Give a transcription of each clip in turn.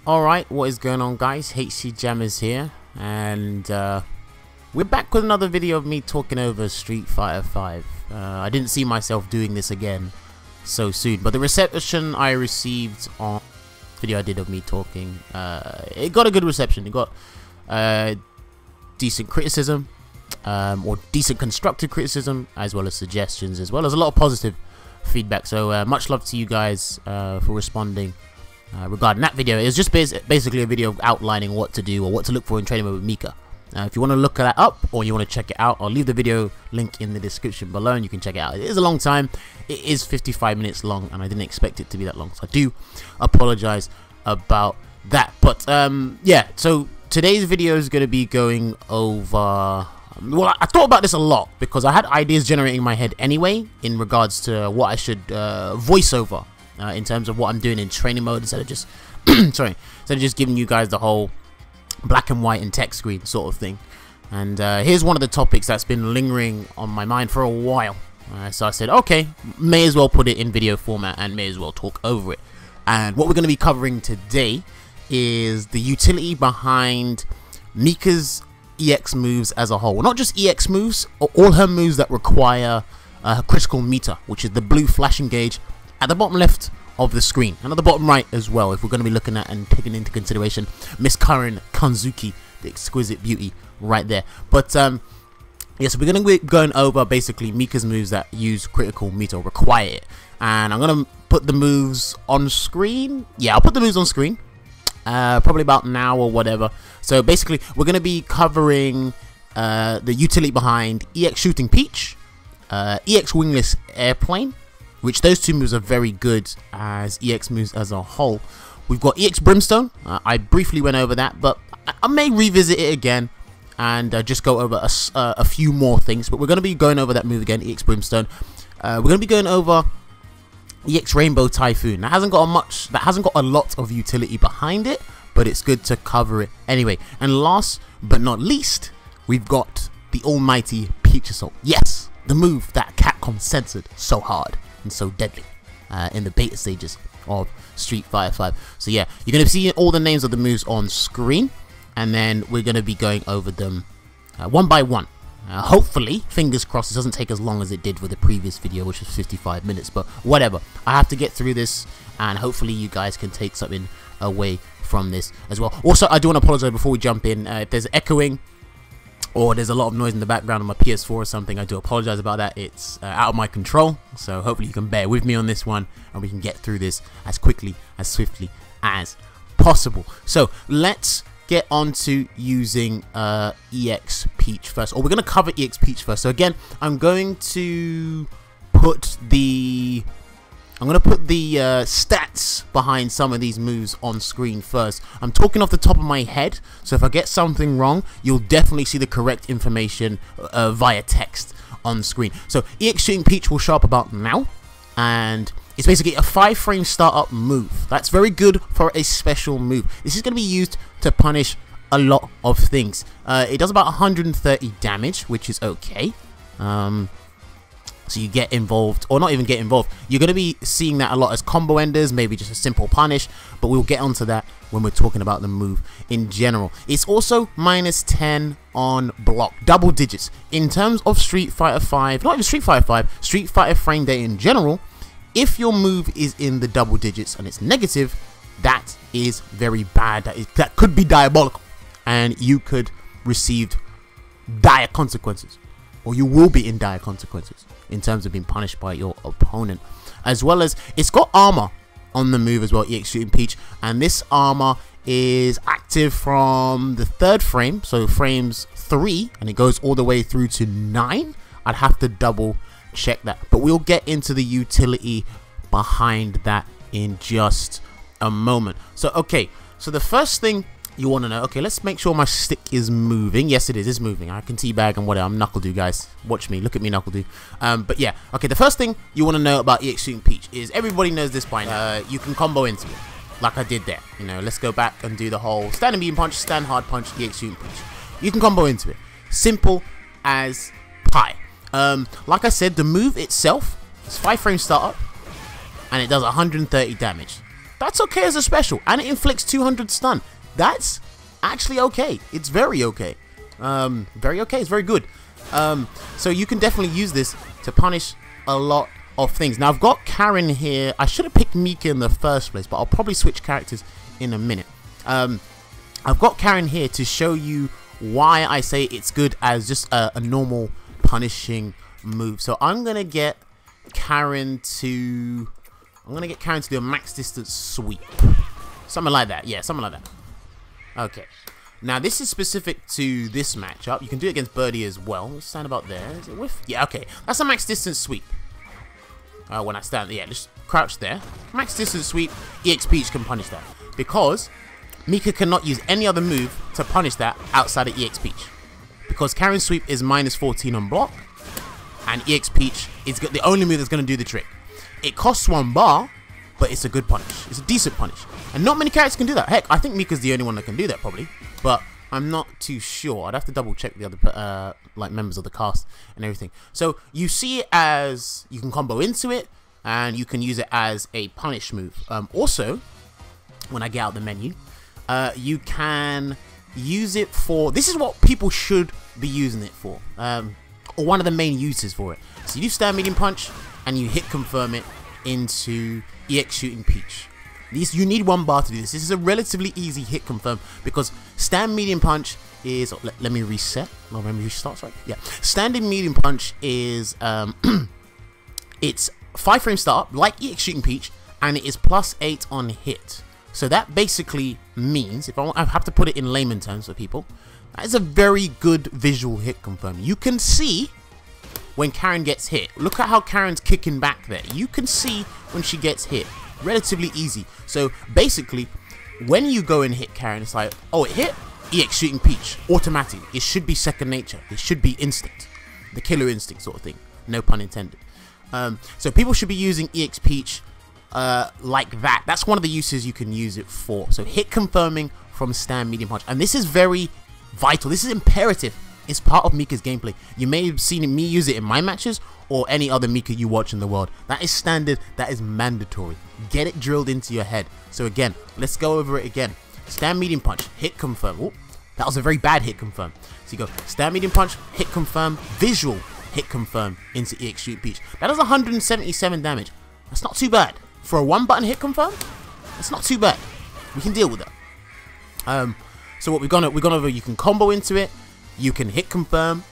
Alright, what is going on, guys? HC Jammers here, and we're back with another video of me talking over Street Fighter 5. I didn't see myself doing this again so soon, but the reception I received on the video I did of me talking, it got a good reception. It got decent criticism, or decent constructive criticism, as well as suggestions, as well as a lot of positive feedback. So much love to you guys for responding regarding that video. It's just basically a video outlining what to do or what to look for in training mode with Mika. If you want to look that up or you want to check it out, I'll leave the video link in the description below and you can check it out. It is a long time. It is 55 minutes long and I didn't expect it to be that long, so I do apologize about that. But yeah, so today's video is going to be going over, well, I thought about this a lot because I had ideas generating in my head anyway in regards to what I should voice over in terms of what I'm doing in training mode, instead of just instead of just giving you guys the whole black and white and text screen sort of thing. And here's one of the topics that's been lingering on my mind for a while, so I said, okay, may as well put it in video format and may as well talk over it. And what we're going to be covering today is the utility behind Mika's EX moves as a whole. Well, not just EX moves, all her moves that require her critical meter, which is the blue flashing gauge at the bottom left of the screen, and at the bottom right as well, if we're going to be looking at and taking into consideration Miss Karen Kanzuki, the exquisite beauty right there. But yes, we're going to be going over basically Mika's moves that use critical meter, require it, and I'm going to put the moves on screen. Yeah, I'll put the moves on screen probably about now or whatever. So basically we're going to be covering the utility behind EX Shooting Peach, EX Wingless Airplane, which those two moves are very good as EX moves as a whole. We've got EX Brimstone. I briefly went over that, but I may revisit it again and just go over a few more things. But we're going to be going over that move again, EX Brimstone. We're going to be going over EX Rainbow Typhoon. That hasn't got a lot of utility behind it, but it's good to cover it anyway. And last but not least, we've got the almighty Peach Assault. Yes, the move that Capcom censored so hard and so deadly in the beta stages of Street Fighter 5. So yeah, you're going to see all the names of the moves on screen, and then we're going to be going over them one by one. Hopefully, fingers crossed, it doesn't take as long as it did with the previous video, which was 55 minutes, but whatever. I have to get through this, and hopefully you guys can take something away from this as well. Also, I do want to apologize before we jump in. If there's echoing or there's a lot of noise in the background on my PS4 or something, I do apologize about that. It's out of my control, so hopefully you can bear with me on this one and we can get through this as quickly, as swiftly as possible. So let's get on to using EX Peach first, or we're going to cover EX Peach first. So again, I'm going to put the stats behind some of these moves on screen first. I'm talking off the top of my head, so if I get something wrong, you'll definitely see the correct information via text on screen. So EX Shooting Peach will show up about now, and it's basically a 5-frame startup move. That's very good for a special move. This is going to be used to punish a lot of things. It does about 130 damage, which is okay. So you get involved, or not even get involved. You're going to be seeing that a lot as combo enders, maybe just a simple punish, but we'll get onto that when we're talking about the move in general. It's also -10 on block, double digits. In terms of Street Fighter 5, not even Street Fighter 5, Street Fighter frame data in general, if your move is in the double digits and it's negative, that is very bad. That could be diabolical, and you could receive dire consequences, or you will be in dire consequences in terms of being punished by your opponent. As well as, it's got armor on the move as well, EX Shooting Peach, and this armor is active from the 3rd frame, so frames 3, and it goes all the way through to 9. I'd have to double check that, but we'll get into the utility behind that in just a moment. So okay, so the first thing you want to know, okay, let's make sure my stick is moving. Yes, it is, it's moving. I can teabag and whatever. I'm Knuckle Do, guys. Watch me, look at me, Knuckle Do. But yeah, okay, the first thing you want to know about EX Shooting Peach is, everybody knows this by now, you can combo into it, like I did there. You know, let's go back and do the whole stand and beam punch, stand hard punch, EX Shooting Peach. You can combo into it. Simple as pie. Like I said, the move itself is 5-frame startup, and it does 130 damage. That's okay as a special, and it inflicts 200 stun. That's actually okay. It's very okay. Very okay. It's very good. So you can definitely use this to punish a lot of things. Now I've got Karen here. I should have picked Mika in the first place, but I'll probably switch characters in a minute. I've got Karen here to show you why I say it's good as just a normal punishing move. So I'm gonna get Karen to do a max distance sweep, something like that. Yeah, something like that. Okay. Now this is specific to this matchup. You can do it against Birdie as well. Let's stand about there. Is it whiff? Yeah, okay. That's a max distance sweep. When I stand, yeah, just crouch there. Max distance sweep. EX Peach can punish that because Mika cannot use any other move to punish that outside of EX Peach, because Karen's sweep is -14 on block, and EX Peach is the only move that's going to do the trick. It costs 1 bar, but it's a good punish. It's a decent punish, and not many characters can do that. Heck, I think Mika's the only one that can do that probably, but I'm not too sure. I'd have to double check the other like members of the cast and everything. So you see it as you can combo into it, and you can use it as a punish move. Also, when I get out the menu, you can use it for, this is what people should be using it for, or one of the main uses for it. So you do stand medium punch and you hit confirm it into EX Shooting Peach. You need 1 bar to do this. This is a relatively easy hit confirm because stand medium punch is, let me reset. No, remember who starts, right? Yeah. Standing medium punch is it's 5 frame start like EX Shooting Peach, and it is +8 on hit. So that basically means, if I have to put it in layman terms for people, that is a very good visual hit confirm. You can see when Karen gets hit. Look at how Karen's kicking back there. You can see when she gets hit. Relatively easy. So basically, when you go and hit Karen, it's like, oh, it hit? EX Shooting Peach. Automatic. It should be second nature. It should be instinct. The killer instinct sort of thing. No pun intended. So people should be using EX Peach like that. That's one of the uses you can use it for. So hit confirming from stand medium punch, and this is very vital. This is imperative. It's part of Mika's gameplay. You may have seen me use it in my matches or any other Mika you watch in the world. That is standard. That is mandatory. Get it drilled into your head. So again, let's go over it again. Stand medium punch, hit confirm. Oh, that was a very bad hit confirm. So you go stand medium punch, hit confirm, visual hit confirm into EX Shoot Peach. That is 177 damage. That's not too bad. For a 1-button hit confirm, that's not too bad. We can deal with that. So what we've gone over, you can combo into it, you can hit confirm.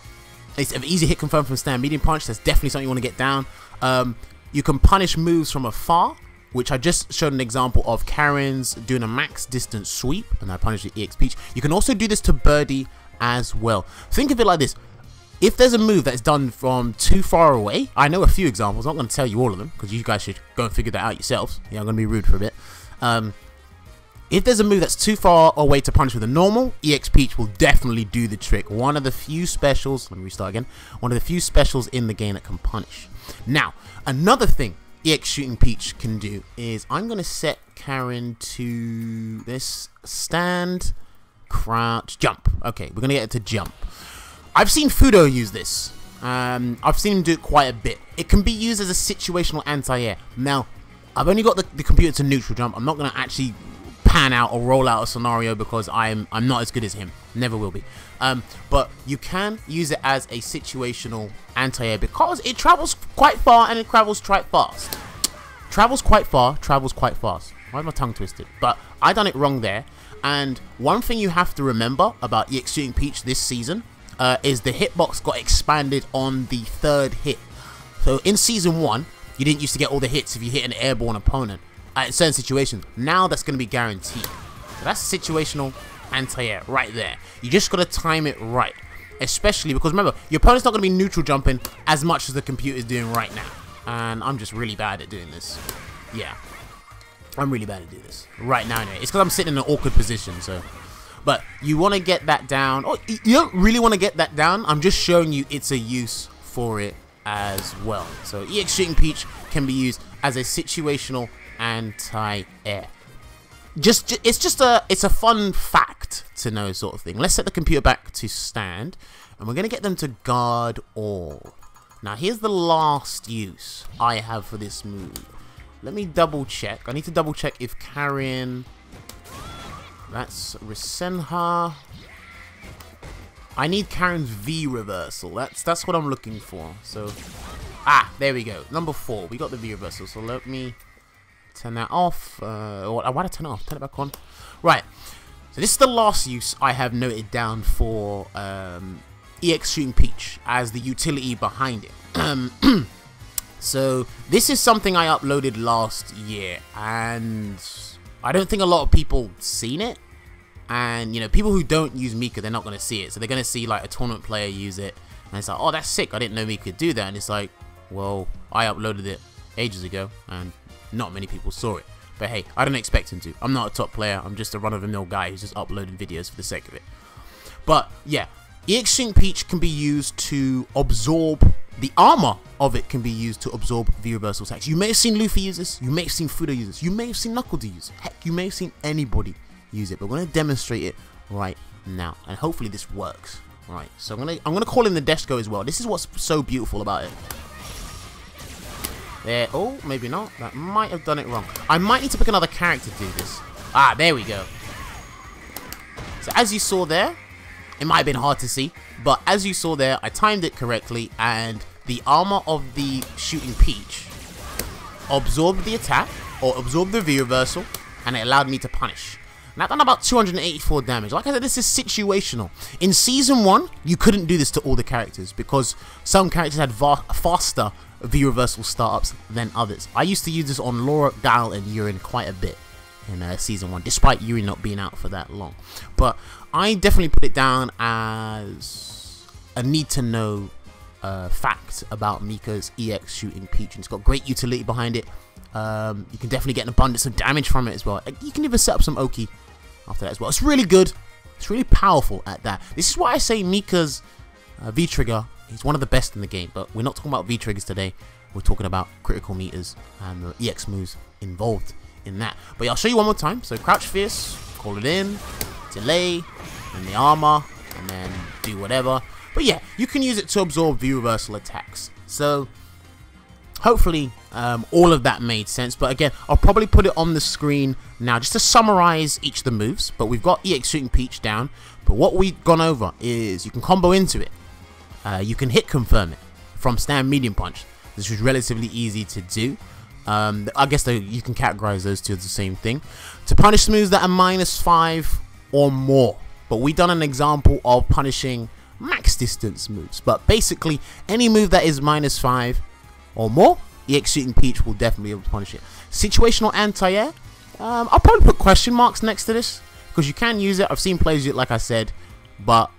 It's an easy hit confirm from stand medium punch. That's definitely something you want to get down. You can punish moves from afar, which I just showed an example of Karen's doing a max distance sweep, and I punished the EX Peach. You can also do this to Birdie as well. Think of it like this. If there's a move that's done from too far away, I know a few examples. I'm not going to tell you all of them because you guys should go and figure that out yourselves. Yeah, I'm going to be rude for a bit. If there's a move that's too far away to punish with a normal, EX Peach will definitely do the trick. One of the few specials, let me restart again, one of the few specials in the game that can punish. Now, another thing EX Shooting Peach can do is I'm going to set Karen to this stand, crouch, jump. Okay, we're going to get it to jump. I've seen Fudo use this. I've seen him do it quite a bit. It can be used as a situational anti-air. Now, I've only got the computer to neutral jump. I'm not going to actually pan out or roll out a scenario because I'm not as good as him. Never will be. But you can use it as a situational anti-air because it travels quite far and it travels quite fast. Travels quite far, travels quite fast. Why is my tongue twisted? But I done it wrong there. And one thing you have to remember about EX Shooting Peach this season is the hitbox got expanded on the 3rd hit. So in season 1, you didn't used to get all the hits if you hit an airborne opponent in certain situations. Now that's going to be guaranteed. So that's situational anti-air right there. You just got to time it right. Especially because remember, your opponent's not going to be neutral jumping as much as the computer is doing right now. And I'm just really bad at doing this. Yeah. I'm really bad at doing this right now anyway. It's because I'm sitting in an awkward position, so. But you want to get that down. Oh, you don't really want to get that down. I'm just showing you it's a use for it as well. So EX Shooting Peach can be used as a situational anti-air. It's a fun fact to know, sort of thing. Let's set the computer back to stand, and we're gonna get them to guard all. Now here's the last use I have for this move. let me double check. I need to double check if Karin... That's Rasenha. I need Karin's V reversal. That's what I'm looking for. So, there we go. Number 4. We got the V reversal. So let me turn that off. Why did I turn it off? Turn it back on. Right. So this is the last use I have noted down for EX Shooting Peach as the utility behind it. So this is something I uploaded last year, and I don't think a lot of people seen it. And, you know, people who don't use Mika, they're not going to see it. So they're going to see, like, a tournament player use it. And it's like, oh, that's sick. I didn't know Mika could do that. And it's like, well, I uploaded it ages ago, and not many people saw it. But hey, I don't expect him to. I'm not a top player. I'm just a run-of-the-mill guy who's just uploading videos for the sake of it. But, yeah, EX Shooting Peach can be used to absorb... The armor of it can be used to absorb V-reversal attacks. You may have seen Luffy use this. You may have seen Fudo use this. You may have seen Knuckle D use it. Heck, you may have seen anybody use it. But we're going to demonstrate it right now. And hopefully this works. Right, so I'm gonna call in the Deathstroke as well. This is what's so beautiful about it. There. Oh, maybe not. That might have done it wrong. I might need to pick another character to do this. There we go. So as you saw there, it might have been hard to see, but as you saw there, I timed it correctly, and the armor of the Shooting Peach absorbed the attack, or absorbed the V-reversal, and it allowed me to punish. And I've done about 284 damage. Like I said, this is situational. In Season 1, you couldn't do this to all the characters, because some characters had faster V-reversal startups than others. I used to use this on Laura, Gal, and Urine quite a bit in Season 1, despite Yuri not being out for that long. But I definitely put it down as a need-to-know fact about Mika's EX Shooting Peach, and it's got great utility behind it. You can definitely get an abundance of damage from it as well. You can even set up some Oki after that as well. It's really good. It's really powerful at that. This is why I say Mika's V-Trigger is one of the best in the game, but we're not talking about V-Triggers today. We're talking about critical meters and the EX moves involved in that. But yeah, I'll show you one more time. So crouch fierce, call it in, delay, and the armor, and then do whatever. But yeah, you can use it to absorb V-reversal attacks. So hopefully all of that made sense. But again, I'll probably put it on the screen now just to summarize each of the moves. But we've got EX Shooting Peach down. But what we've gone over is you can combo into it. You can hit confirm it from stand medium punch. This is relatively easy to do. I guess you can categorize those two as the same thing. To punish moves that are -5 or more. But we've done an example of punishing max distance moves. But basically, any move that is -5 or more, EX Shooting Peach will definitely be able to punish it. Situational anti-air, I'll probably put question marks next to this, because you can use it. I've seen players use it, like I said, but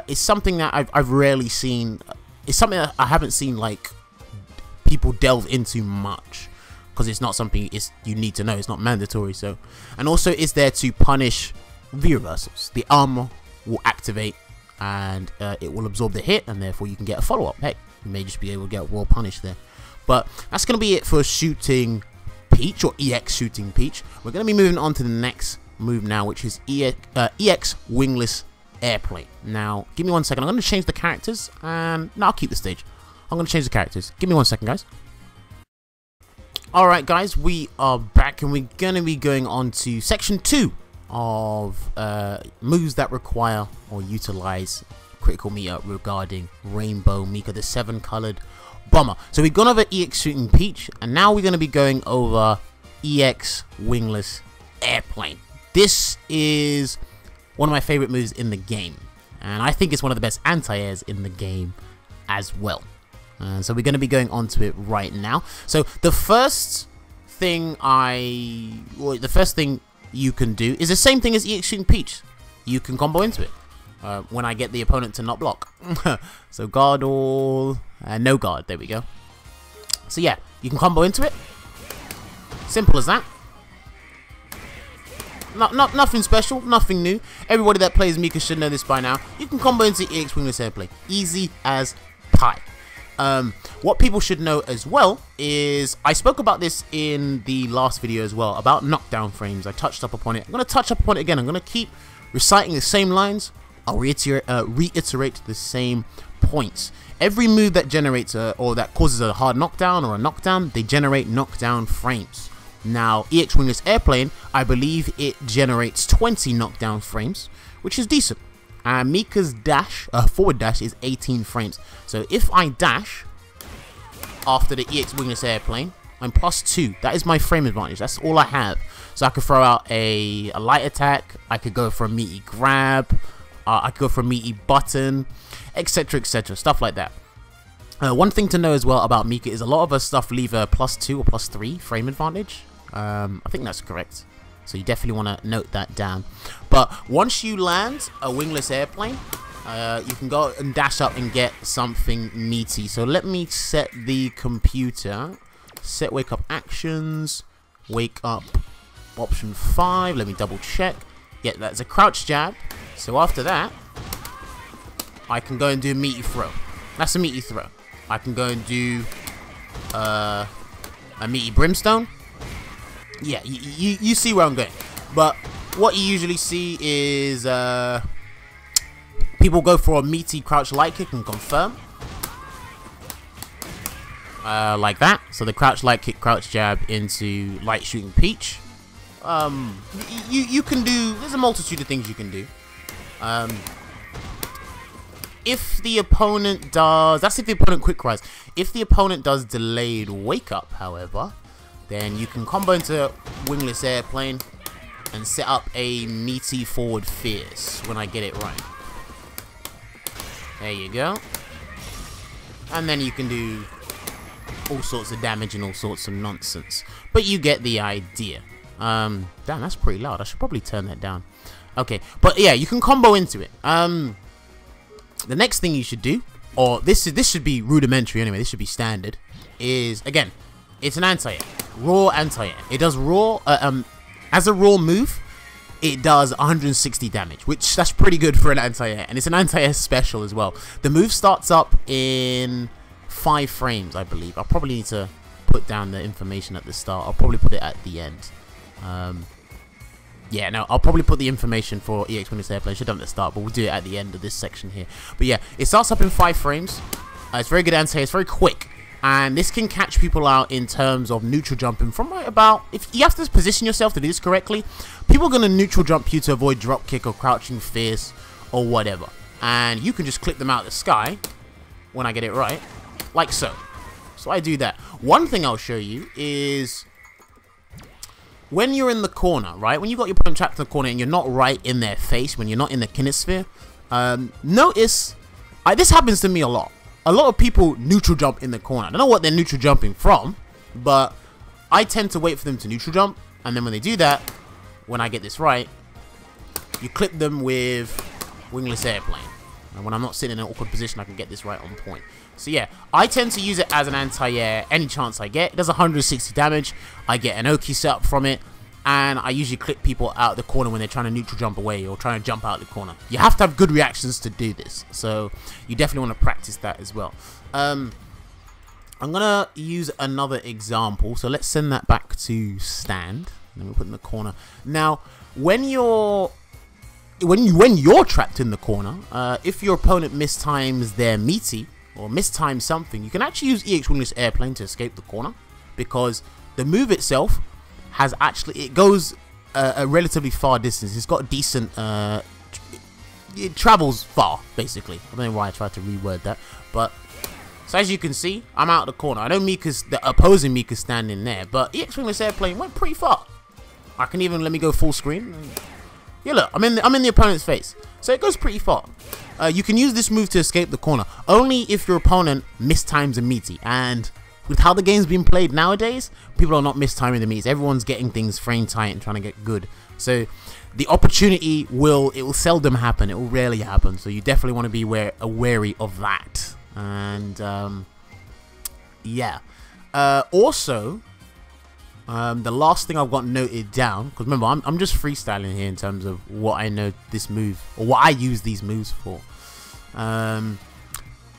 it's something that I've rarely seen. It's something that I haven't seen like people delve into much, because it's not something you need to know. It's not mandatory. So, and also it's there to punish V-reversals. The armor will activate, and it will absorb the hit, and therefore you can get a follow-up. Hey, you may just be able to get raw punish there. But that's going to be it for Shooting Peach, or EX Shooting Peach. We're going to be moving on to the next move now, which is EX Wingless Airplane. Now, give me 1 second. I'm going to change the characters, and no, I'll keep the stage. I'm going to change the characters. Give me 1 second, guys. Alright, guys, we are back, and we're going to be going on to Section 2 of moves that require or utilize critical meter regarding Rainbow Mika, the 7-colored bomber. So we've gone over EX Shooting Peach, and now we're going to be going over EX Wingless Airplane. This is one of my favorite moves in the game, and I think it's one of the best anti-airs in the game as well. So we're going to be going on to it right now. So the first thing you can do is the same thing as EX Shooting Peach. You can combo into it when I get the opponent to not block. So guard all, no guard, there we go. So yeah, you can combo into it. Simple as that. Nothing special, nothing new. Everybody that plays Mika should know this by now. You can combo into EX Wingless Airplane. Easy as pie. What people should know as well is, I spoke about this in the last video as well, about knockdown frames. I touched up upon it. I'm going to touch up upon it again. I'm going to keep reciting the same lines. I'll reiterate the same points. Every move that generates or that causes a hard knockdown or a knockdown, they generate knockdown frames. Now, EX Wingless Airplane, I believe it generates 20 knockdown frames, which is decent. And Mika's dash, forward dash, is 18 frames. So if I dash after the EX Wingless Airplane, I'm +2. That is my frame advantage. That's all I have. So I could throw out a light attack. I could go for a meaty grab. I could go for a meaty button, etc, etc, stuff like that. One thing to know as well about Mika is a lot of her stuff leave a +2 or +3 frame advantage. I think that's correct. So you definitely want to note that down. But once you land a wingless airplane, you can go and dash up and get something meaty. So let me set the computer. Set wake up actions. Wake up option 5. Let me double check. Yeah, that's a crouch jab. So after that, I can go and do a meaty throw. That's a meaty throw. I can go and do a meaty brimstone. Yeah, you see where I'm going. But what you usually see is people go for a meaty crouch light kick and confirm. Like that. So the crouch light kick, crouch jab into light shooting peach. You can do, there's a multitude of things you can do. If the opponent does, that's if the opponent quick rise. If the opponent does delayed wake up, however, then you can combo into wingless airplane and set up a meaty forward fierce when I get it right. There you go. And then you can do all sorts of damage and all sorts of nonsense. But you get the idea. Damn, that's pretty loud. I should probably turn that down. Okay, but yeah, you can combo into it. The next thing you should do, or this should be rudimentary anyway, this should be standard, is, again, it's an anti-air. Raw anti-air. It does raw, as a raw move, it does 160 damage, which that's pretty good for an anti-air, and it's an anti-air special as well. The move starts up in 5 frames, I believe. I'll probably need to put down the information at the start. I'll probably put it at the end. Yeah, no, I'll probably put the information for EX Wingless Airplane. I should have done it at the start, but we'll do it at the end of this section here. But yeah, it starts up in 5 frames. It's very good anti-air. It's very quick. And this can catch people out in terms of neutral jumping from right about, if you have to position yourself to do this correctly, people are going to neutral jump you to avoid drop kick or crouching fierce or whatever. And you can just clip them out of the sky when I get it right, like so. So I do that. One thing I'll show you is when you're in the corner, right? When you've got your opponent trapped in the corner and you're not right in their face, when you're not in the kinesphere, notice, this happens to me a lot. A lot of people neutral jump in the corner. I don't know what they're neutral jumping from, but I tend to wait for them to neutral jump, and then when they do that, when I get this right, you clip them with wingless airplane. And when I'm not sitting in an awkward position, I can get this right on point. So yeah, I tend to use it as an anti-air any chance I get. It does 160 damage. I get an Oki set up from it. And I usually clip people out the corner when they're trying to neutral jump away or trying to jump out the corner. You have to have good reactions to do this. So you definitely want to practice that as well. I'm going to use another example. So let's send that back to stand. Let me put it in the corner. Now, when you're trapped in the corner, if your opponent mistimes their meaty or mistimes something, you can actually use EX Wingless Airplane to escape the corner, because the move itself has actually, it goes a relatively far distance. It's got decent, it travels far, basically. I don't know why I tried to reword that, but so as you can see, I'm out of the corner. I know the opposing Mika's standing there, but EX Wingless Airplane went pretty far. I can even, let me go full screen. Yeah, look, I'm in the opponent's face, so it goes pretty far. You can use this move to escape the corner only if your opponent mistimes a meaty, and with how the game's being played nowadays, people are not mistiming the meats. Everyone's getting things frame tight and trying to get good. So the opportunity it will seldom happen. It will rarely happen. So you definitely want to be wary of that. And yeah. Also, the last thing I've got noted down, because remember, I'm just freestyling here in terms of what I know this move, or what I use these moves for.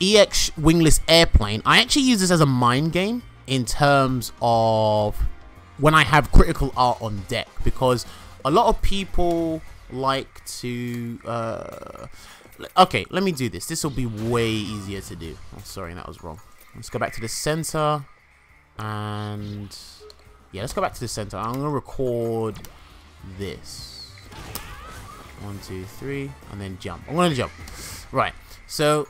EX Wingless Airplane, I actually use this as a mind game in terms of when I have critical art on deck, because a lot of people like to okay, let me do this. This will be way easier to do. Oh, sorry, that was wrong. Let's go back to the center, and Yeah, let's go back to the center. I'm gonna record this. 1, 2, 3, and then jump. I'm gonna jump. Right. So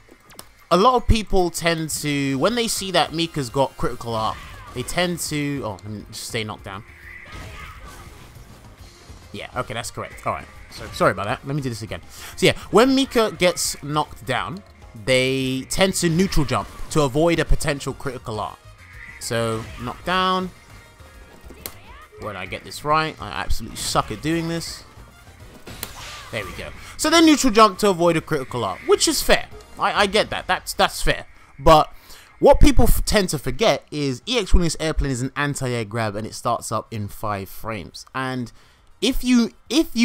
a lot of people tend to, when they see that Mika's got critical art, they tend to, oh, let me just stay knocked down. Yeah, okay, that's correct. Alright, so sorry about that. Let me do this again. So yeah, when Mika gets knocked down, they tend to neutral jump to avoid a potential critical art. So, knock down. When I get this right, I absolutely suck at doing this. There we go. So then neutral jump to avoid a critical art, which is fair. I get that. That's fair. But what people tend to forget is EX Wingless Airplane is an anti-air grab and it starts up in 5 frames. And if you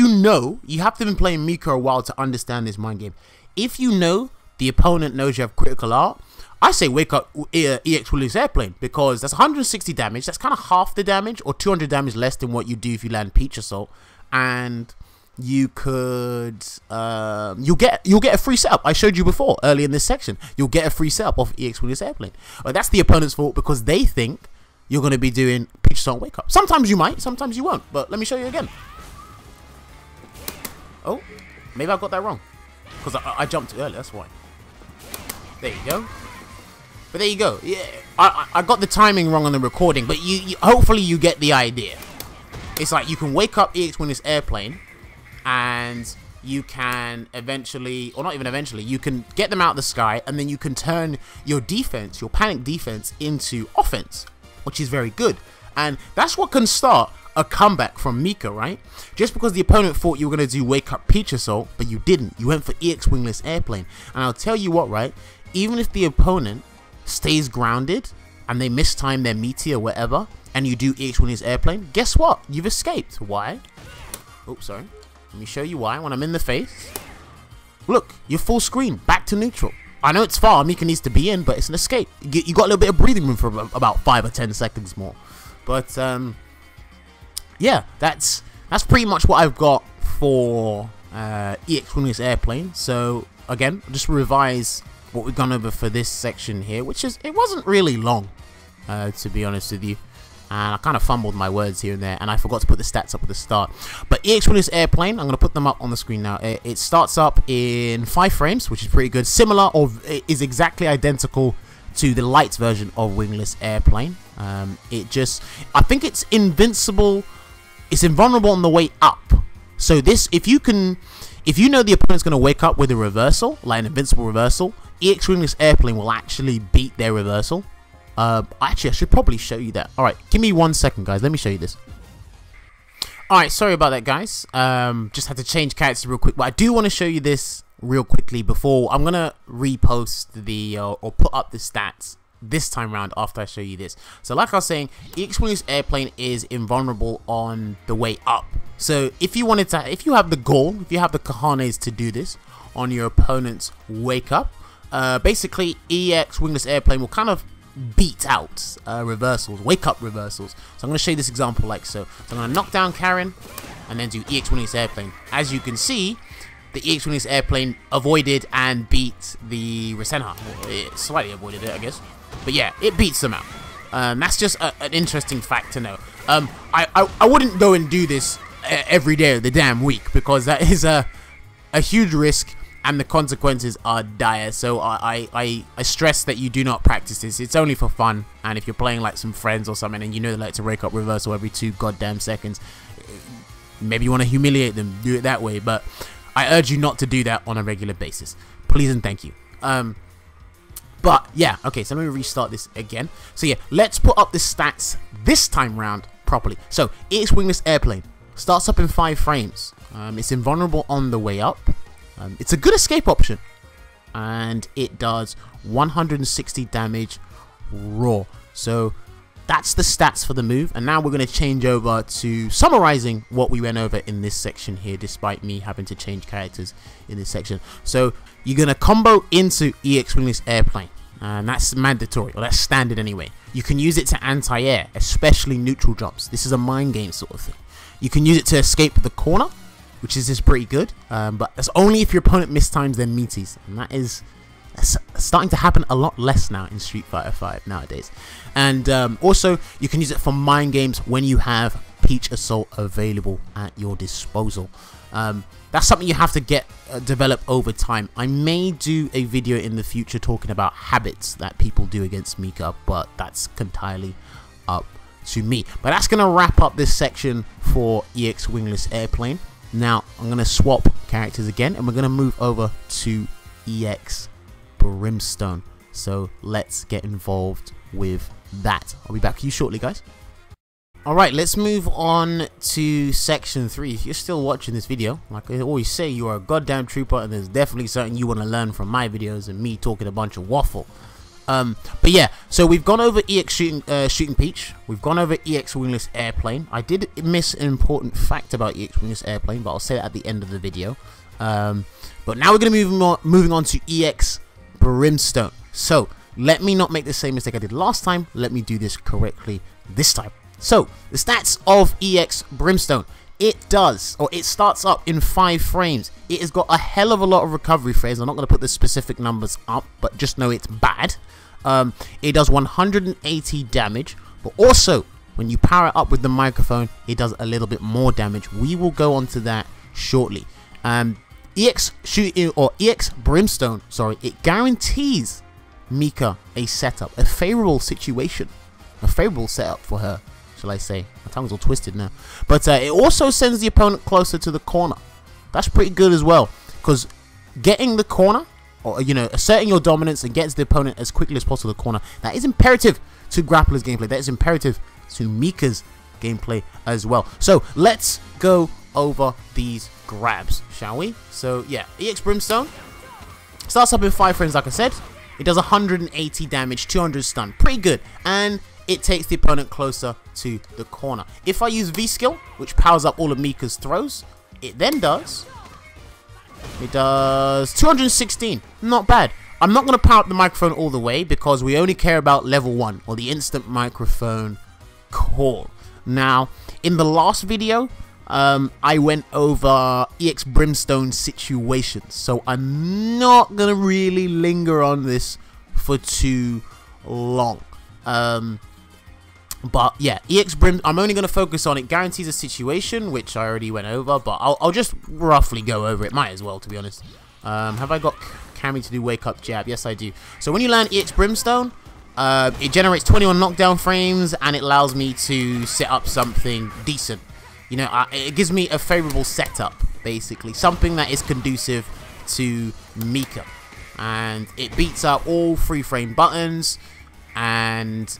know, you have to been playing Mika a while to understand this mind game. If you know the opponent knows you have critical art, I say wake up EX Wingless Airplane, because that's 160 damage. That's kind of half the damage, or 200 damage less than what you do if you land Peach Assault, and you could you'll get a free setup. I showed you before early in this section. You'll get a free setup of EX Wingless Airplane. But that's the opponent's fault, because they think you're going to be doing Peach Assault wake up. Sometimes you might, sometimes you won't. But let me show you again. Oh, maybe I got that wrong, because I jumped early. That's why. There you go. But there you go. Yeah, I got the timing wrong on the recording, but you hopefully you get the idea. It's like you can wake up EX Wingless Airplane, and you can eventually, or not even eventually, you can get them out of the sky, and then you can turn your defense, your panic defense, into offense, which is very good. And that's what can start a comeback from Mika, right? Just because the opponent thought you were going to do wake up Peach Assault, but you didn't. You went for EX Wingless Airplane. And I'll tell you what, right? Even if the opponent stays grounded and they mistime their meteor or whatever, and you do EX Wingless Airplane, guess what? You've escaped. Why? Oops, sorry. Let me show you why. When I'm in the face, look, you're full screen, back to neutral. I know it's far, Mika needs to be in, but it's an escape. You got a little bit of breathing room for about 5 or 10 seconds more. But yeah, that's pretty much what I've got for EX Wingless Airplane. So again, I'll just revise what we've gone over for this section here, which is, it wasn't really long, to be honest with you. And I kind of fumbled my words here and there, and I forgot to put the stats up at the start. But EX Wingless Airplane, I'm going to put them up on the screen now. It starts up in 5 frames, which is pretty good. Similar, or is exactly identical to the light version of Wingless Airplane. It just, I think it's invincible. It's invulnerable on the way up. So this, if you know the opponent's going to wake up with a reversal, like an invincible reversal, EX Wingless Airplane will actually beat their reversal. Actually, I should probably show you that. Alright, give me 1 second, guys. Let me show you this. Alright, sorry about that, guys. Just had to change characters real quick. But I do want to show you this real quickly before I'm going to repost the, or put up the stats this time round after I show you this. So like I was saying, EX Wingless Airplane is invulnerable on the way up. So if you wanted to, if you have the goal, if you have the cojones to do this on your opponent's wake up, basically EX Wingless Airplane will kind of beat out reversals, wake up reversals. So I'm going to show you this example like so. So I'm going to knock down Karen and then do EX Wingless Airplane. As you can see, the EX Wingless Airplane avoided and beat the Rasenha. It slightly avoided it, I guess. But yeah, it beats them out. That's just an interesting fact to know. I wouldn't go and do this every day of the damn week, because that is a huge risk and the consequences are dire. So I stress that you do not practice this. It's only for fun, and if you're playing like some friends or something and you know they like to wake up reversal every 2 goddamn seconds, maybe you want to humiliate them, do it that way. But I urge you not to do that on a regular basis, please and thank you. But yeah, okay, so let me restart this again. So yeah, let's put up the stats this time round properly. So EX Wingless Airplane starts up in 5 frames. It's invulnerable on the way up. It's a good escape option, and it does 160 damage raw. So that's the stats for the move, and now we're going to change over to summarizing what we went over in this section here, despite me having to change characters in this section. So you're going to combo into EX Wingless Airplane, and that's mandatory, or that's standard anyway. You can use it to anti-air, especially neutral jumps. This is a mind game sort of thing. You can use it to escape the corner, which is just pretty good, but that's only if your opponent mistimes their meaties, and that is That's starting to happen a lot less now in Street Fighter 5 nowadays. And also, you can use it for mind games when you have Peach Assault available at your disposal. That's something you have to get develop over time. I may do a video in the future talking about habits that people do against Mika, but that's entirely up to me. But that's going to wrap up this section for EX Wingless Airplane. Now I'm going to swap characters again, and we're going to move over to EX Brimstone. So let's get involved with that. I'll be back with you shortly, guys. Alright, let's move on to section 3. If you're still watching this video, like I always say, you are a goddamn trooper, and there's definitely something you want to learn from my videos and me talking a bunch of waffle. But yeah, so we've gone over EX Shooting Peach, we've gone over EX Wingless Airplane. I did miss an important fact about EX Wingless Airplane, but I'll say that at the end of the video. But now we're going to be moving on to EX Brimstone. So let me not make the same mistake I did last time. Let me do this correctly this time. So, the stats of EX Brimstone. It starts up in 5 frames. It has got a hell of a lot of recovery frames. I'm not going to put the specific numbers up, but just know it's bad. It does 180 damage, but also, when you power it up with the microphone, it does a little bit more damage. We will go on to that shortly. EX Brimstone, sorry, it guarantees Mika a setup, a favorable situation, a favorable setup for her. Shall I say? My tongue's all twisted now. But it also sends the opponent closer to the corner. That's pretty good as well, because getting the corner, or asserting your dominance and gets the opponent as quickly as possible to the corner, that is imperative to Grappler's gameplay. That is imperative to Mika's gameplay as well. So let's go over these grabs, shall we? So yeah, EX Brimstone starts up in 5 frames, like I said. It does 180 damage, 200 stun, pretty good, and it takes the opponent closer to the corner. If I use V skill, which powers up all of Mika's throws, it then does 216. Not bad. I'm not going to power up the microphone all the way because we only care about level 1, or the instant microphone call. Now, in the last video, I went over EX Brimstone situations, so I'm not going to really linger on this for too long. But yeah, EX Brim, I'm only going to focus on it. Guarantees a situation, which I already went over, but I'll just roughly go over it. Might as well, to be honest. Have I got Cammy to do wake up jab? Yes, I do. So when you land EX Brimstone, it generates 21 knockdown frames, and it allows me to set up something decent. It gives me a favorable setup, basically. Something that is conducive to Mika. And it beats out all 3 frame buttons, and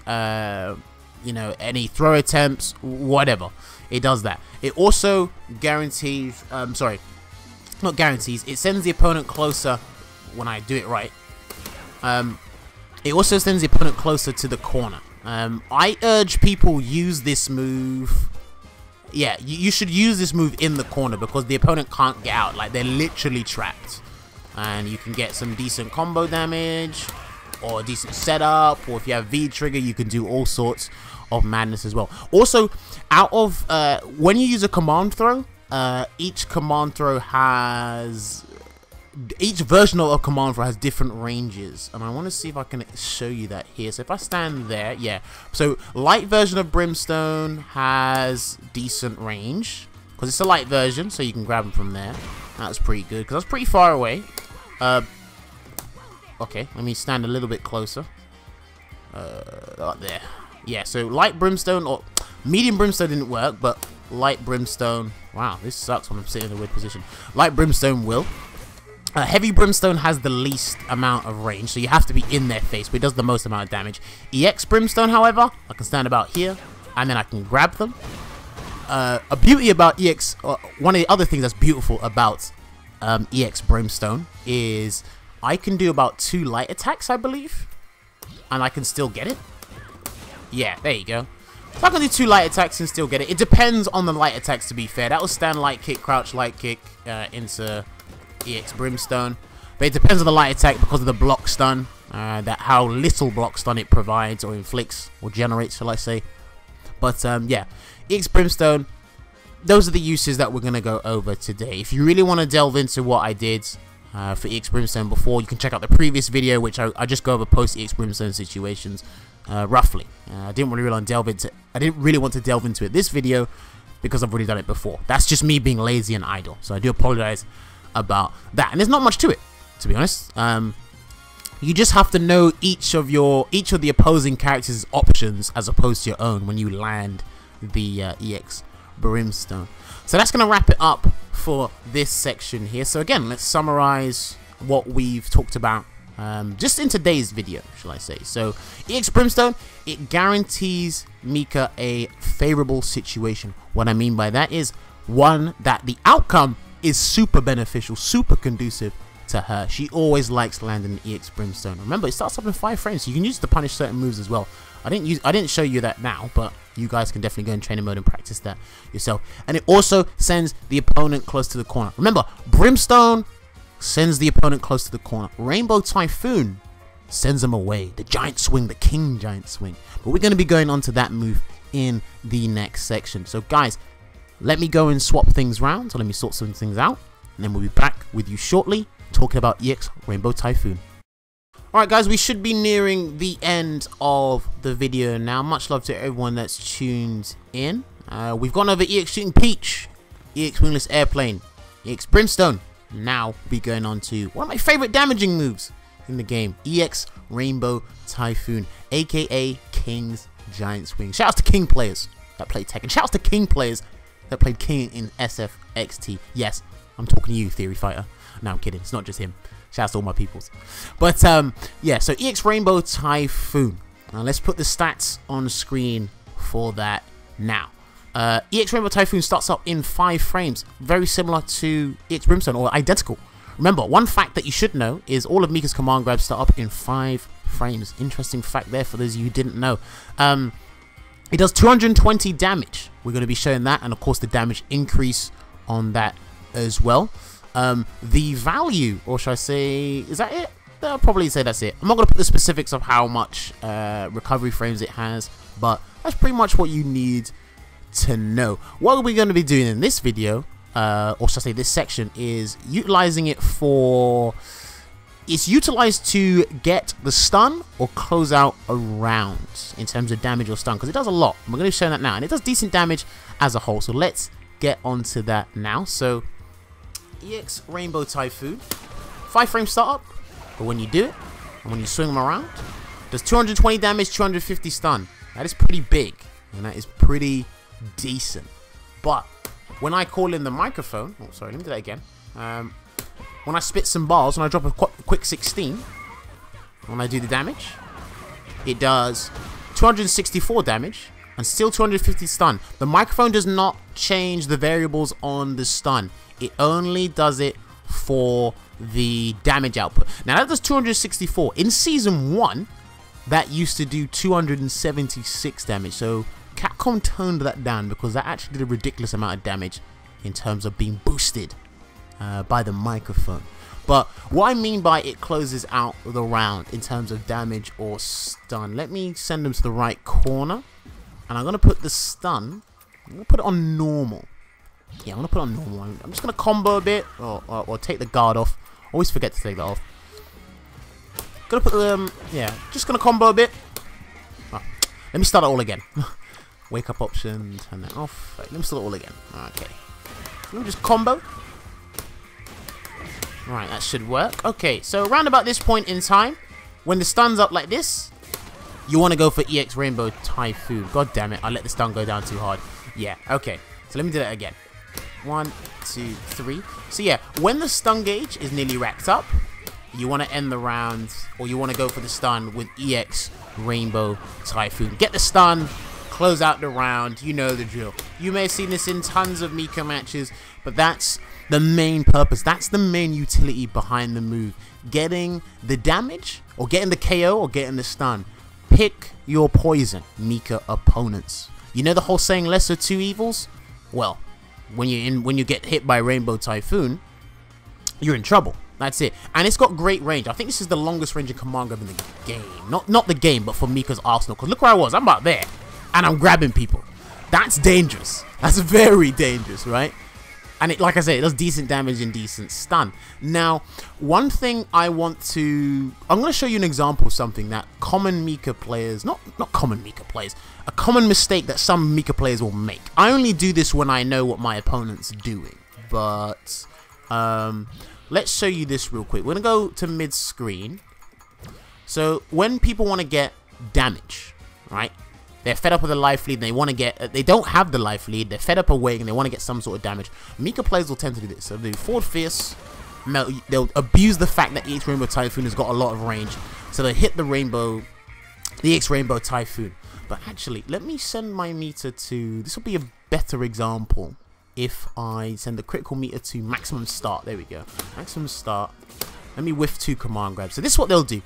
any throw attempts, whatever. It does that. It also guarantees, not guarantees, it sends the opponent closer when I do it right. It also sends the opponent closer to the corner. I urge people use this move. Yeah, you should use this move in the corner because the opponent can't get out. Like, they're literally trapped. And you can get some decent combo damage, or a decent setup, or if you have V trigger, you can do all sorts of madness as well. Also, when you use a command throw, each version of a command throw has different ranges, and I want to see if I can show you that here. So if I stand there, yeah, so light version of Brimstone has decent range because it's a light version, so you can grab them from there. That's pretty good because I was pretty far away. Okay, let me stand a little bit closer. Right there. Yeah, so light Brimstone, or medium Brimstone didn't work, but light Brimstone, wow, this sucks when I'm sitting in a weird position. Light Brimstone will. Heavy Brimstone has the least amount of range, so you have to be in their face, but it does the most amount of damage. EX Brimstone, however, I can stand about here, and then I can grab them. A beauty about EX, one of the other things that's beautiful about EX Brimstone is I can do about 2 light attacks, I believe, and I can still get it. Yeah, there you go. So I can do 2 light attacks and still get it. It depends on the light attacks, to be fair. That will stand light kick, crouch light kick into EX Brimstone. But it depends on the light attack because of the block stun, how little block stun it provides or inflicts or generates, shall I say. But yeah, EX Brimstone, those are the uses that we're going to go over today. If you really want to delve into what I did, for EX Brimstone before. You can check out the previous video, which I just go over post EX Brimstone situations roughly. I didn't really want to delve into it this video because I've already done it before. That's just me being lazy and idle, so I do apologize about that. And there's not much to it, to be honest. You just have to know each of the opposing characters' options as opposed to your own when you land the EX Brimstone. So that's going to wrap it up for this section here. So again, let's summarize what we've talked about just in today's video, shall I say. So EX Brimstone, it guarantees Mika a favorable situation. What I mean by that is, one, that the outcome is super beneficial, super conducive to her. She always likes landing the EX Brimstone. Remember, it starts up in 5 frames, so you can use it to punish certain moves as well. I didn't show you that now, but you guys can definitely go in training mode and practice that yourself. And it also sends the opponent close to the corner. Remember, Brimstone sends the opponent close to the corner. Rainbow Typhoon sends them away. The giant swing, the king giant swing. But we're going to be going on to that move in the next section. So guys, let me go and swap things around. So let me sort some things out, and then we'll be back with you shortly talking about EX Rainbow Typhoon. Alright guys, we should be nearing the end of the video now. Much love to everyone that's tuned in. We've gone over EX Shooting Peach, EX Wingless Airplane, EX Brimstone. Now we'll be going on to one of my favorite damaging moves in the game, EX Rainbow Typhoon, aka King's Giant Swing. Shoutouts to King players that play Tekken. Shoutouts to King players that played King in SFXT. Yes, I'm talking to you, Theory Fighter. No, I'm kidding. It's not just him. Shouts to all my peoples. But yeah, so EX Rainbow Typhoon. Now let's put the stats on screen for that now. EX Rainbow Typhoon starts up in 5 frames, very similar to EX Brimstone, or identical. Remember, one fact that you should know is all of Mika's command grabs start up in 5 frames. Interesting fact there for those of you who didn't know. It does 220 damage. We're going to be showing that, and of course the damage increase on that as well. The value, or should I say, is that it? I'll probably say that's it. I'm not going to put the specifics of how much recovery frames it has, but that's pretty much what you need to know. What we're going to be doing in this video, or should I say this section, is utilizing it for... It's utilized to get the stun or close out a round in terms of damage or stun, because it does a lot. We're going to show that now, and it does decent damage as a whole. So let's get onto that now. So EX Rainbow Typhoon, 5 frame startup, but when you do it and when you swing them around, does 220 damage, 250 stun. That is pretty big, and that is pretty decent. But when I call in the microphone, oh sorry, let me do that again. When I spit some bars, when I drop a quick 16, when I do the damage, it does 264 damage and still 250 stun. The microphone does not change the variables on the stun. It only does it for the damage output. Now that does 264. In Season 1, that used to do 276 damage. So Capcom toned that down because that actually did a ridiculous amount of damage in terms of being boosted by the microphone. But what I mean by it closes out the round in terms of damage or stun, let me send them to the right corner, and I'm going to put the stun, I'm going to put it on normal. Yeah, I'm going to put it on normal. I'm just going to combo a bit, or take the guard off. Always forget to take that off. Going to put yeah, just going to combo a bit. Oh, let me start it all again. Wake up option, turn that off. Right, let me start it all again. Okay. Let me just combo. Right, that should work. Okay, so around about this point in time, when the stun's up like this, you want to go for EX Rainbow Typhoon. God damn it, I let the stun go down too hard. Yeah, okay. So let me do that again. 1, 2, 3. So yeah, when the stun gauge is nearly racked up, you want to end the round, or you want to go for the stun with EX Rainbow Typhoon. Get the stun, close out the round, you know the drill. You may have seen this in tons of Mika matches, but that's the main purpose. That's the main utility behind the move. Getting the damage, or getting the KO, or getting the stun. Pick your poison, Mika opponents. You know the whole saying, lesser two evils? Well, when you get hit by Rainbow Typhoon, you're in trouble. That's it. And it's got great range. I think this is the longest range of command grab in the game. Not the game, but for Mika's arsenal. Because look where I was. I'm about there. And I'm grabbing people. That's dangerous. That's very dangerous, right? And like I said, it does decent damage and decent stun. Now, one thing I'm going to show you an example of something that common Mika players, not common Mika players, a common mistake that some Mika players will make. I only do this when I know what my opponent's doing, but let's show you this real quick. We're going to go to mid-screen. So, when people want to get damage, right? They're fed up with a life lead and they want to get, they don't have the life lead, they're fed up away and they want to get some sort of damage. Mika players will tend to do this. So they do forward fierce, they'll abuse the fact that EX Rainbow Typhoon has got a lot of range. So they hit the EX Rainbow Typhoon. But actually, let me send my meter to, this will be a better example if I send the critical meter to maximum start. There we go. Maximum start. Let me whiff 2 command grabs. So this is what they'll do.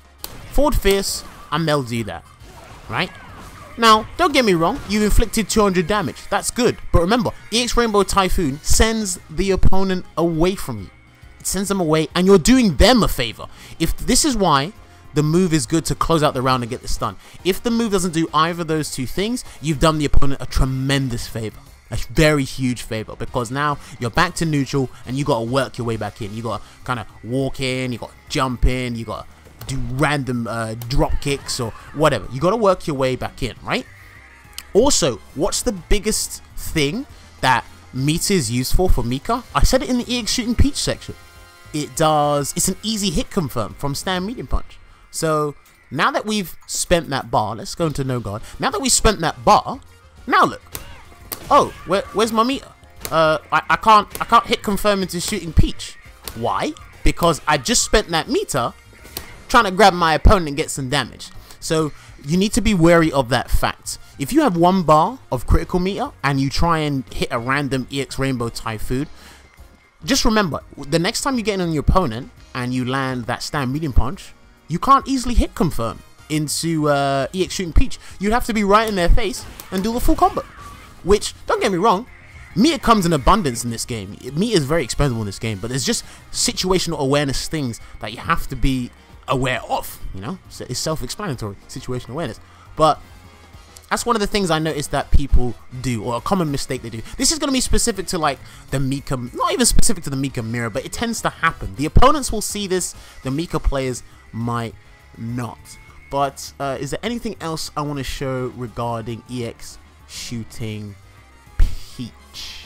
Forward fierce, and they'll do that. Right? Now, don't get me wrong, you've inflicted 200 damage. That's good. But remember, EX Rainbow Typhoon sends the opponent away from you. It sends them away, and you're doing them a favor. If this is why the move is good to close out the round and get the stun. If the move doesn't do either of those two things, you've done the opponent a tremendous favor. A very huge favor, because now you're back to neutral and you got to work your way back in. You got to kind of walk in, you got to jump in, you got to do random drop kicks or whatever. You got to work your way back in, right? Also, what's the biggest thing that meter is used for Mika? I said it in the EX Shooting Peach section. It's an easy hit confirm from stand medium punch. So now that we've spent that bar, let's go into no guard. Now that we've spent that bar, now look. Oh, where's my meter? I can't hit confirm into Shooting Peach. Why? Because I just spent that meter trying to grab my opponent and get some damage. So you need to be wary of that fact. If you have 1 bar of critical meter and you try and hit a random EX Rainbow Typhoon, just remember, the next time you get in on your opponent and you land that stand medium punch, you can't easily hit confirm into EX Shooting Peach. You'd have to be right in their face and do the full combo. Which, don't get me wrong, meter comes in abundance in this game. Meter is very expendable in this game, but there's just situational awareness things that you have to be aware of, you know? So it's self-explanatory, situational awareness. But that's one of the things I noticed that people do, or a common mistake they do. This is going to be specific to like the Mika, not even specific to the Mika mirror, but it tends to happen. The opponents will see this, the Mika players might not. But is there anything else I want to show regarding EX Shooting Peach?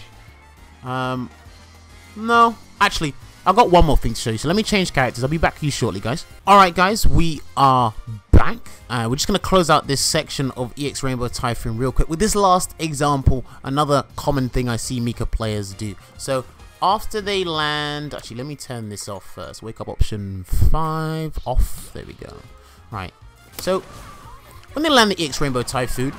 No, actually, I've got one more thing to show you, so let me change characters. I'll be back to you shortly, guys. Alright guys, we are back. We're just going to close out this section of EX Rainbow Typhoon real quick with this last example, another common thing I see Mika players do. So after they land, actually let me turn this off first. Wake up option 5 off. There we go. Right, so when they land the EX Rainbow Typhoon,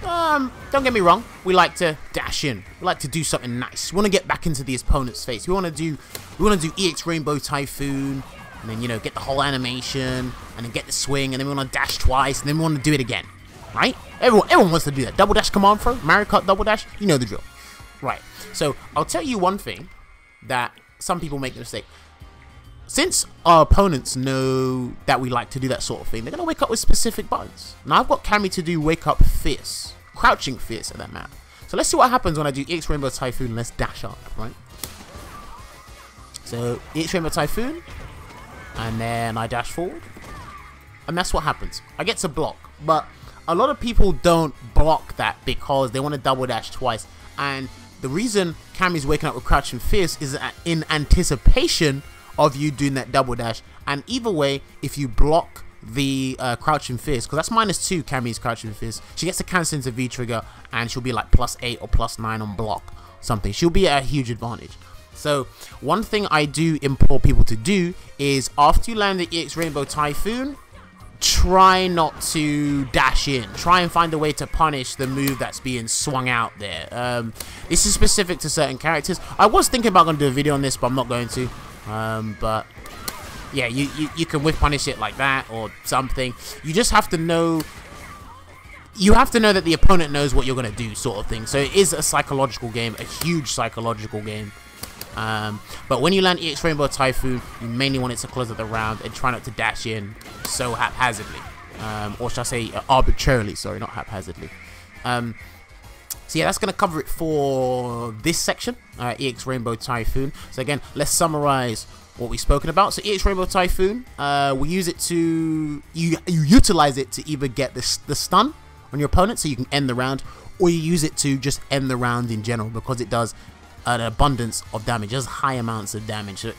don't get me wrong, we like to dash in. We like to do something nice. We want to get back into the opponent's face. We want to do EX Rainbow Typhoon, and then, you know, get the whole animation, and then get the swing, and then we want to dash twice, and then we want to do it again. Right? Everyone wants to do that. Double dash command throw, Mario Kart double dash, you know the drill. Right. So I'll tell you one thing that some people make the mistake. Since our opponents know that we like to do that sort of thing, they're going to wake up with specific buttons. Now I've got Cammy to do wake up fierce, crouching fierce at that map. So let's see what happens when I do EX Rainbow Typhoon. Let's dash up, right? So EX Rainbow Typhoon, and then I dash forward, and that's what happens. I get to block, but a lot of people don't block that because they want to double dash twice. And the reason Cammy's waking up with crouching fierce is in anticipation of you doing that double dash. And either way, if you block the crouching fierce, because that's -2 Cammy's crouching fierce, she gets to cancel into V trigger and she'll be like +8 or +9 on block something. She'll be at a huge advantage. So one thing I do implore people to do is after you land the EX Rainbow Typhoon, try not to dash in. Try and find a way to punish the move that's being swung out there. This is specific to certain characters. I was thinking about going to do a video on this, but I'm not going to. But yeah, you can whiff punish it like that or something. You just have to know. You have to know that the opponent knows what you're going to do, sort of thing. So it is a psychological game, a huge psychological game. But when you land EX Rainbow Typhoon, you mainly want it to close out the round and try not to dash in so haphazardly. Or should I say arbitrarily, sorry, not haphazardly. So yeah, that's going to cover it for this section, EX Rainbow Typhoon. So again, let's summarize what we've spoken about. So EX Rainbow Typhoon, we use it to, you utilize it to either get the stun on your opponent so you can end the round, or you use it to just end the round in general because it does an abundance of damage, just high amounts of damage. So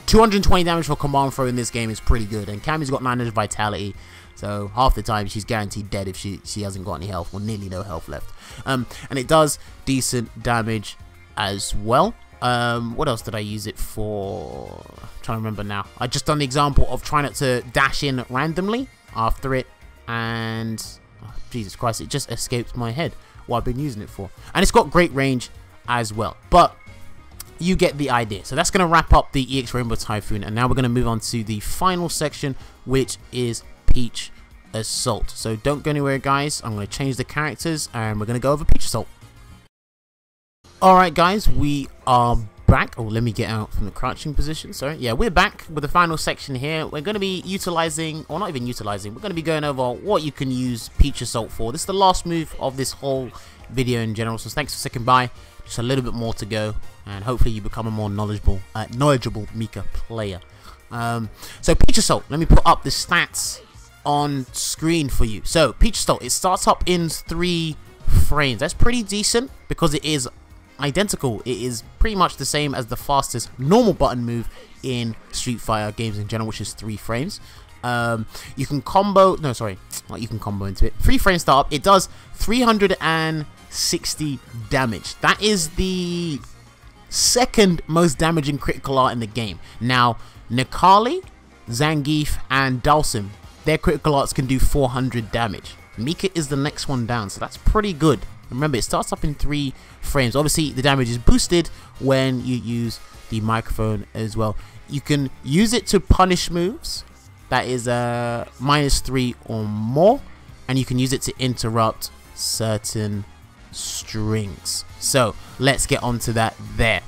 220 damage for command throw in this game is pretty good, and Cammy's got 900 vitality, so half the time she's guaranteed dead if she hasn't got any health, or nearly no health left. And it does decent damage as well. What else did I use it for? I'm trying to remember now. I just done the example of trying not to dash in randomly after it, and oh, Jesus Christ, it just escaped my head what I've been using it for. And it's got great range as well, but you get the idea. So that's going to wrap up the EX Rainbow Typhoon, and now we're going to move on to the final section, which is Peach Assault. So don't go anywhere, guys. I'm going to change the characters and we're going to go over Peach Assault. Alright guys, we are back. Oh, let me get out from the crouching position. Sorry. Yeah, we're back with the final section here. We're going to be utilizing, or not even utilizing, we're going to be going over what you can use Peach Assault for. This is the last move of this whole video in general, so thanks for sticking by. Just a little bit more to go, and hopefully you become a more knowledgeable Mika player. So Peach Assault, let me put up the stats on screen for you. So Peach Assault, it starts up in 3 frames. That's pretty decent because it is identical. It is pretty much the same as the fastest normal button move in Street Fighter games in general, which is 3 frames. You can combo, no sorry, not you can combo into it. 3 frame startup. It does 360 damage. That is the second most damaging critical art in the game. Now Necalli, Zangief and Dhalsim, their critical arts can do 400 damage. Mika is the next one down, so that's pretty good. Remember, it starts up in 3 frames. Obviously, the damage is boosted when you use the microphone as well. You can use it to punish moves. That is -3 or more. And you can use it to interrupt certain strings. So, let's get on to that there.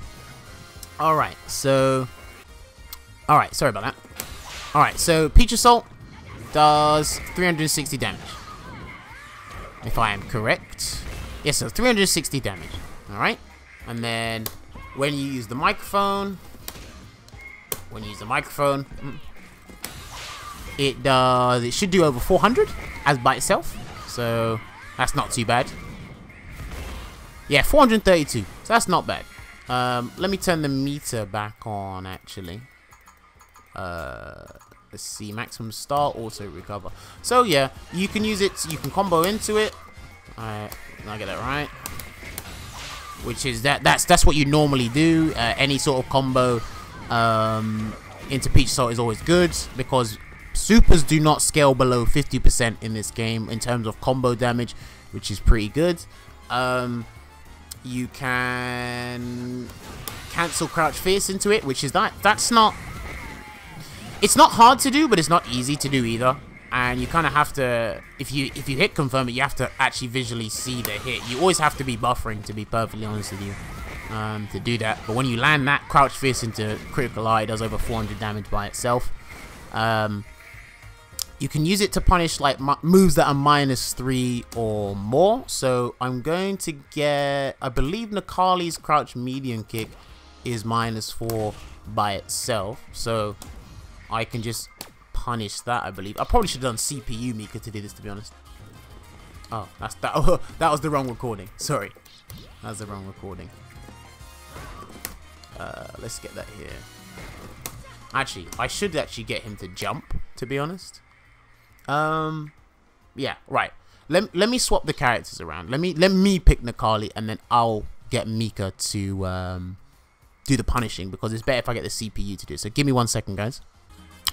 Alright, so... Alright, sorry about that. Alright, so Peach Assault does 360 damage. If I am correct. Yes, so 360 damage. Alright. And then when you use the microphone, it should do over 400 as by itself. So that's not too bad. Yeah, 432. So that's not bad. Let me turn the meter back on actually. Let's see, maximum start, auto recover. So yeah, you can use it, you can combo into it. Alright, I get that right. Which is that's what you normally do. Any sort of combo into Peach Assault is always good because supers do not scale below 50% in this game in terms of combo damage, which is pretty good. You can cancel Crouch Fierce into it, which is that's not. It's not hard to do, but it's not easy to do either. And you kind of have to, if you hit confirm it, you have to actually visually see the hit. You always have to be buffering, to be perfectly honest with you, to do that. But when you land that Crouch Fierce into critical eye, it does over 400 damage by itself. You can use it to punish like moves that are -3 or more. So I'm going to get, I believe Necalli's Crouch Medium Kick is -4 by itself. So I can just punish that, I believe. I probably should have done CPU Mika to do this, to be honest. Oh, that was the wrong recording. Sorry. That's the wrong recording. Let's get that here. Actually, I should actually get him to jump, to be honest. Yeah, right. Let me swap the characters around. Let me pick Necalli, and then I'll get Mika to do the punishing, because it's better if I get the CPU to do it. So give me 1 second, guys.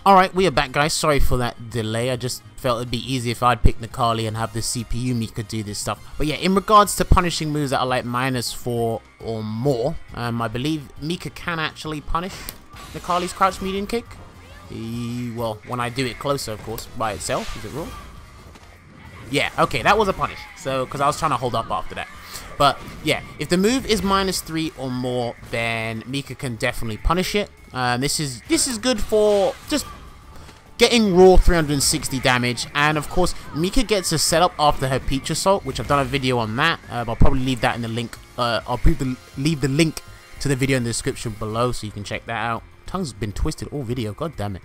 Alright, we are back, guys. Sorry for that delay. I just felt it'd be easier if I'd pick Necalli and have the CPU Mika do this stuff. But yeah, in regards to punishing moves that are like -4 or more, I believe Mika can actually punish Necalli's Crouch Medium Kick. Well, when I do it closer, of course, by itself. Is it raw? Yeah, okay, that was a punish. So, because I was trying to hold up after that. But yeah, if the move is -3 or more, then Mika can definitely punish it. This is good for just getting raw 360 damage, and of course Mika gets a setup after her Peach Assault, which I've done a video on that. I'll probably leave that in the link. I'll leave the link to the video in the description below, so you can check that out. Tongue's been twisted all video, god damn it.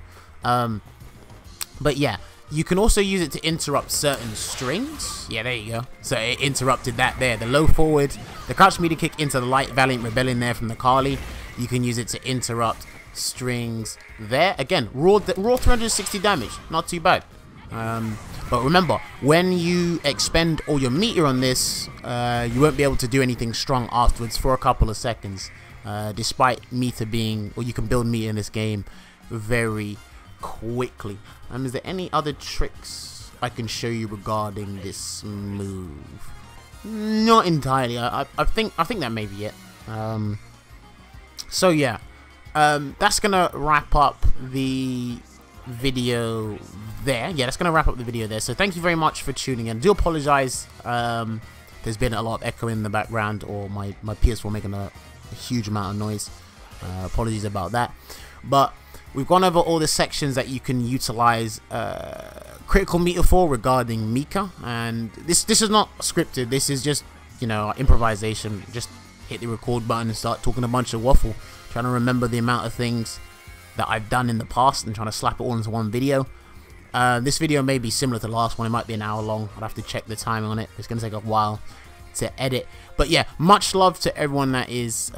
But yeah, you can also use it to interrupt certain strings. Yeah, there you go. So it interrupted that there. The low forward, the crouch media kick into the light Valiant Rebellion there from the Kali. You can use it to interrupt strings there. Again, raw 360 damage, not too bad. But remember, when you expend all your meter on this, you won't be able to do anything strong afterwards for a couple of seconds, despite meter being, or you can build meter in this game very quickly. Is there any other tricks I can show you regarding this move? Not entirely. I think that may be it. So yeah, that's gonna wrap up the video there. Yeah, that's gonna wrap up the video there. So thank you very much for tuning in. I do apologize. There's been a lot of echo in the background, or my PS4 making a huge amount of noise. Apologies about that. But we've gone over all the sections that you can utilize critical meter for regarding Mika, and this is not scripted. This is just, you know, improvisation. Just hit the record button and start talking a bunch of waffle, trying to remember the amount of things that I've done in the past and trying to slap it all into one video. This video may be similar to the last one. It might be an hour long. I'd have to check the timing on it. It's going to take a while to edit. But yeah, much love to everyone that is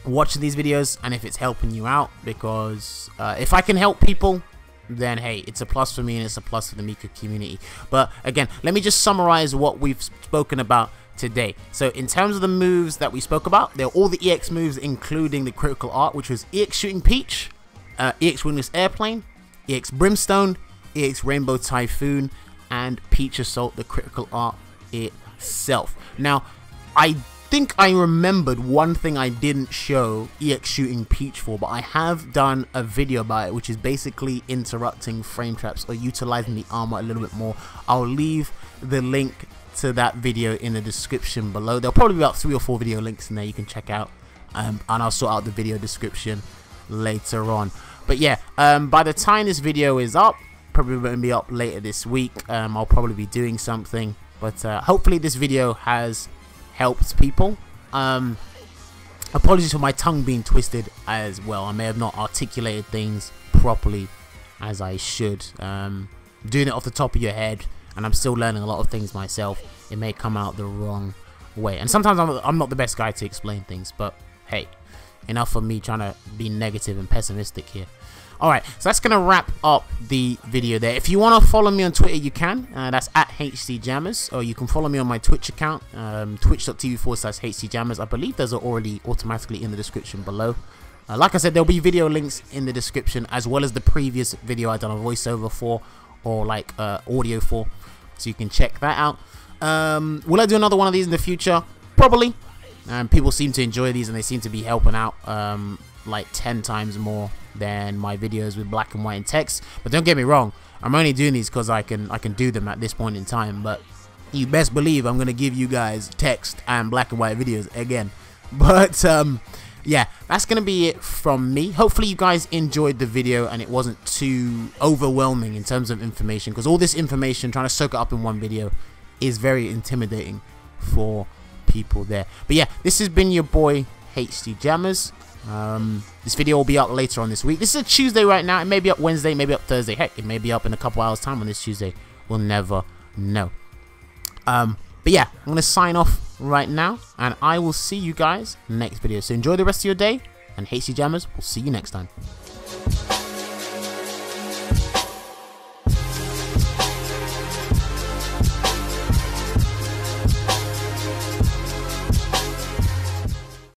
watching these videos, and if it's helping you out, because if I can help people, then hey, it's a plus for me and it's a plus for the Mika community. But again, let me just summarize what we've spoken about today. So in terms of the moves that we spoke about, they're all the EX moves, including the critical art, which was EX Shooting Peach, EX Wingless Airplane, EX Brimstone, EX Rainbow Typhoon, and Peach Assault, the critical art itself. Now, I think I remembered one thing I didn't show EX Shooting Peach for, but I have done a video about it, which is basically interrupting frame traps or utilizing the armor a little bit more. I'll leave the link to that video in the description below. There'll probably be about 3 or 4 video links in there you can check out, and I'll sort out the video description later on. But yeah, by the time this video is up, probably going to be up later this week, I'll probably be doing something, but hopefully this video has helped people. Apologies for my tongue being twisted as well. I may have not articulated things properly as I should. Doing it off the top of your head, and I'm still learning a lot of things myself, it may come out the wrong way. And sometimes I'm not the best guy to explain things, but hey, enough of me trying to be negative and pessimistic here. Alright, so that's going to wrap up the video there. If you want to follow me on Twitter, you can. That's at HCJammers. Or you can follow me on my Twitch account, twitch.tv/HCJammers. I believe those are already automatically in the description below. Like I said, there'll be video links in the description, as well as the previous video I done a voiceover for, or like audio for. So you can check that out. Will I do another one of these in the future? Probably. People seem to enjoy these, and they seem to be helping out like 10 times more than my videos with black and white and text. But don't get me wrong, I'm only doing these because I can do them at this point in time. But you best believe I'm gonna give you guys text and black and white videos again. But yeah, that's gonna be it from me. Hopefully you guys enjoyed the video and it wasn't too overwhelming in terms of information, because all this information, trying to soak it up in one video, is very intimidating for people there. But yeah, this has been your boy HCJammers. This video will be up later on this week. This is a Tuesday right now. It may be up Wednesday, maybe up Thursday. Heck, it may be up in a couple hours time on this Tuesday. We'll never know. But yeah, I'm gonna sign off right now, and I will see you guys next video. So enjoy the rest of your day, and HCJammers, we'll see you next time.